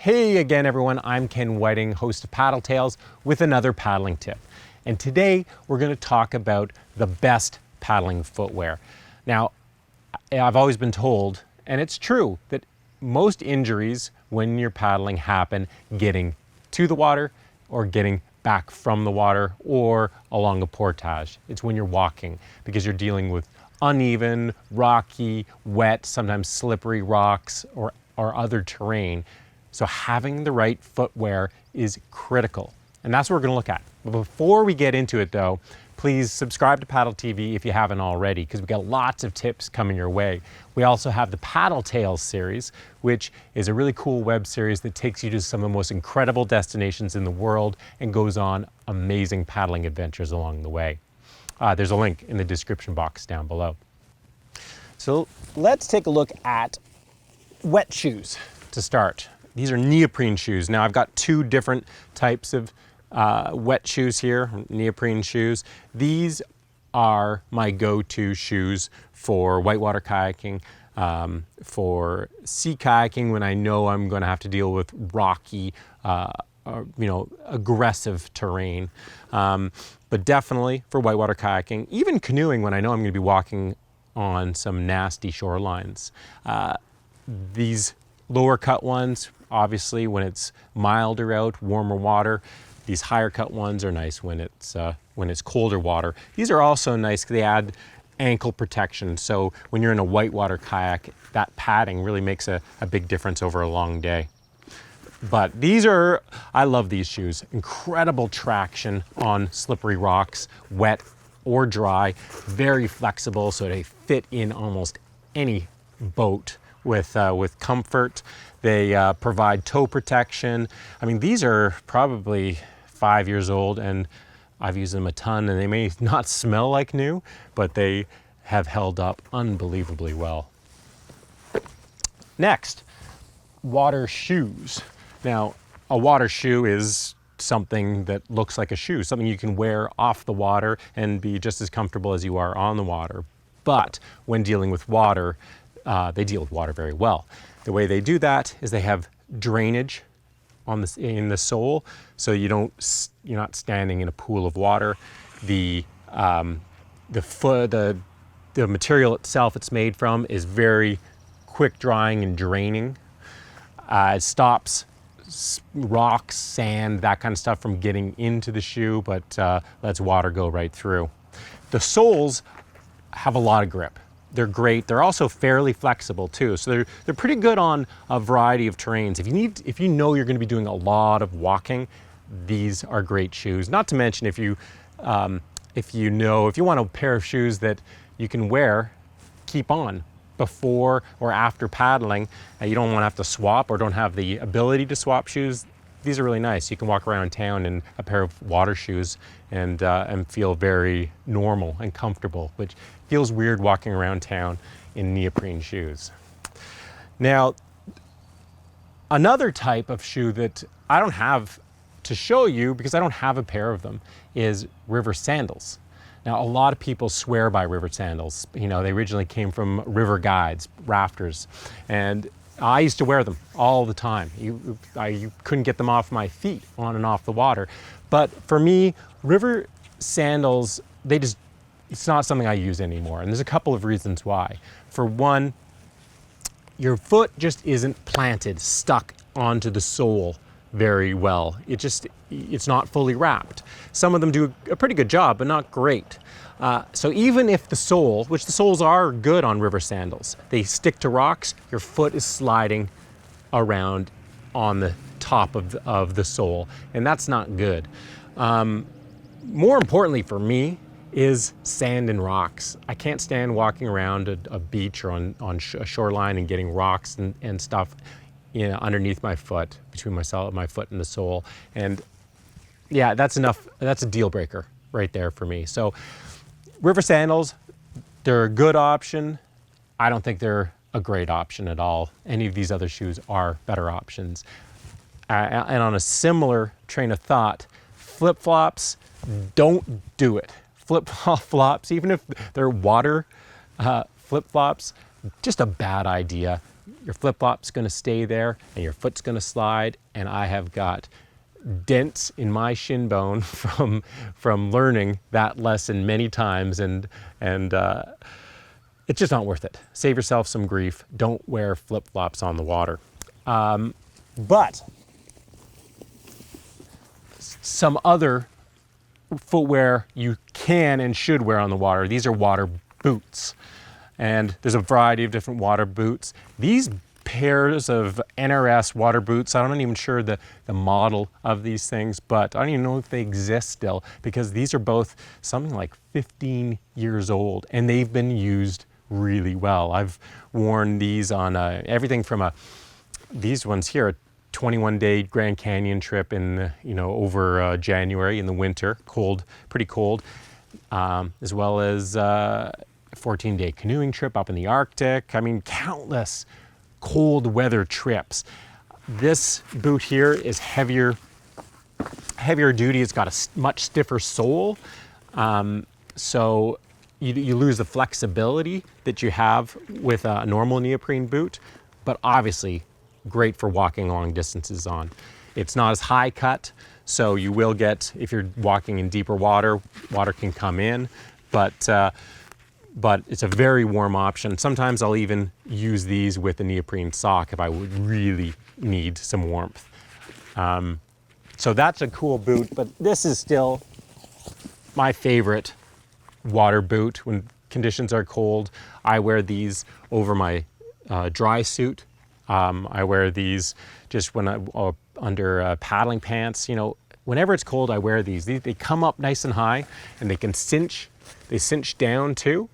Hey again everyone, I'm Ken Whiting, host of Paddle Tales with another paddling tip. And today we're going to talk about the best paddling footwear. Now, I've always been told, and it's true, that most injuries when you're paddling happen getting to the water or getting back from the water or along a portage. It's when you're walking because you're dealing with uneven, rocky, wet, sometimes slippery rocks or other terrain. So having the right footwear is critical. And that's what we're going to look at. But before we get into it though, please subscribe to PaddleTV if you haven't already, because we've got lots of tips coming your way. We also have the Paddle Tales series, which is a really cool web series that takes you to some of the most incredible destinations in the world and goes on amazing paddling adventures along the way. There's a link in the description box down below. So let's take a look at wet shoes to start. These are neoprene shoes. Now I've got two different types of wet shoes here, neoprene shoes. These are my go-to shoes for whitewater kayaking, for sea kayaking when I know I'm going to have to deal with rocky, aggressive terrain. But definitely for whitewater kayaking, even canoeing when I know I'm going to be walking on some nasty shorelines. These lower cut ones, obviously when it's milder out, warmer water. These higher cut ones are nice when it's colder water. These are also nice because they add ankle protection. So when you're in a whitewater kayak, that padding really makes a big difference over a long day. But I love these shoes. Incredible traction on slippery rocks, wet or dry, very flexible so they fit in almost any boat with comfort. They provide toe protection. I mean, these are probably 5 years old and I've used them a ton, and they may not smell like new, but they have held up unbelievably well. Next, water shoes. Now, a water shoe is something that looks like a shoe, something you can wear off the water and be just as comfortable as you are on the water. But when dealing with water, they deal with water very well. The way they do that is they have drainage in the sole, so you're not standing in a pool of water. The material itself it's made from is very quick drying and draining. It stops rocks, sand, that kind of stuff from getting into the shoe, but lets water go right through. The soles have a lot of grip. They're great. They're also fairly flexible too. So they're pretty good on a variety of terrains. If you know you're going to be doing a lot of walking, these are great shoes. Not to mention if you want a pair of shoes that you can wear, keep on before or after paddling. You don't want to have to swap or don't have the ability to swap shoes. These are really nice. You can walk around town in a pair of water shoes and feel very normal and comfortable, which feels weird walking around town in neoprene shoes. Now, another type of shoe that I don't have to show you because I don't have a pair of them is river sandals. Now, a lot of people swear by river sandals. They originally came from river guides, rafters, and I used to wear them all the time. You couldn't get them off my feet on and off the water. But for me, river sandals, it's not something I use anymore. And there's a couple of reasons why. For one, your foot just isn't planted, stuck onto the sole very well. It's not fully wrapped. Some of them do a pretty good job, but not great. So even if the sole, which the soles are good on river sandals, they stick to rocks, your foot is sliding around on the top of the sole, and that's not good. More importantly for me is sand and rocks. I can't stand walking around a beach or on a shoreline and getting rocks and stuff underneath my foot, between my foot and the sole. And yeah, that's enough. That's a deal breaker right there for me. So river sandals, they're a good option. I don't think they're a great option at all. Any of these other shoes are better options. And on a similar train of thought, flip-flops, don't do it. Flip-flops, even if they're water flip-flops, just a bad idea. your flip-flop's gonna stay there and your foot's gonna slide, and I have got dents in my shin bone from learning that lesson many times, and it's just not worth it. Save yourself some grief. Don't wear flip-flops on the water. But some other footwear you can and should wear on the water. These are water boots. And there's a variety of different water boots. These pairs of NRS water boots, I'm not even sure the model of these things, but I don't even know if they exist still, because these are both something like 15 years old and they've been used really well. I've worn these on everything from these ones here, a 21-day Grand Canyon trip in, over January in the winter, cold, pretty cold, as well as a 14-day canoeing trip up in the Arctic. I mean, countless cold weather trips. This boot here is heavier duty. It's got a much stiffer sole, so you lose the flexibility that you have with a normal neoprene boot, but obviously great for walking long distances on. It's not as high cut, so you will get, if you're walking in deeper water, water can come in, but it's a very warm option. Sometimes I'll even use these with a neoprene sock if I would really need some warmth. So that's a cool boot, but this is still my favorite water boot. When conditions are cold, I wear these over my dry suit. I wear these just when under paddling pants. Whenever it's cold, I wear these. They come up nice and high, and they can cinch. They cinch down too,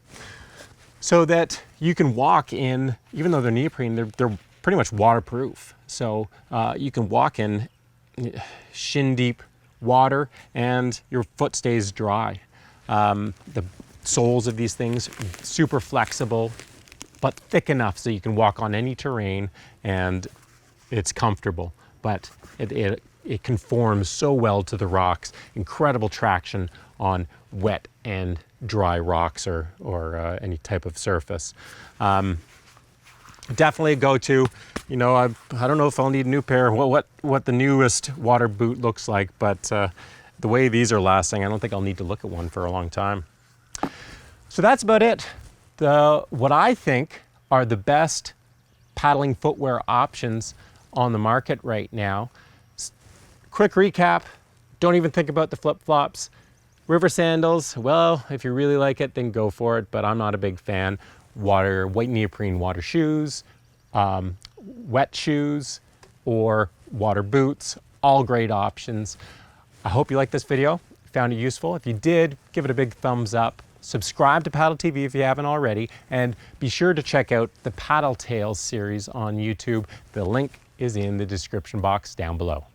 so that you can walk in, even though they're neoprene, they're pretty much waterproof. So you can walk in shin deep water and your foot stays dry. The soles of these things, super flexible, but thick enough so you can walk on any terrain and it's comfortable. But it conforms so well to the rocks. Incredible traction on wet and dry rocks or any type of surface. Definitely a go-to. I don't know if I'll need a new pair, what the newest water boot looks like, but the way these are lasting, I don't think I'll need to look at one for a long time. So that's about it. What I think are the best paddling footwear options on the market right now. Quick recap, don't even think about the flip-flops. River sandals, well, if you really like it, then go for it, but I'm not a big fan. White neoprene water shoes, wet shoes, or water boots, all great options. I hope you liked this video, found it useful. If you did, give it a big thumbs up. Subscribe to PaddleTV if you haven't already, and be sure to check out the Paddle Tales series on YouTube. The link is in the description box down below.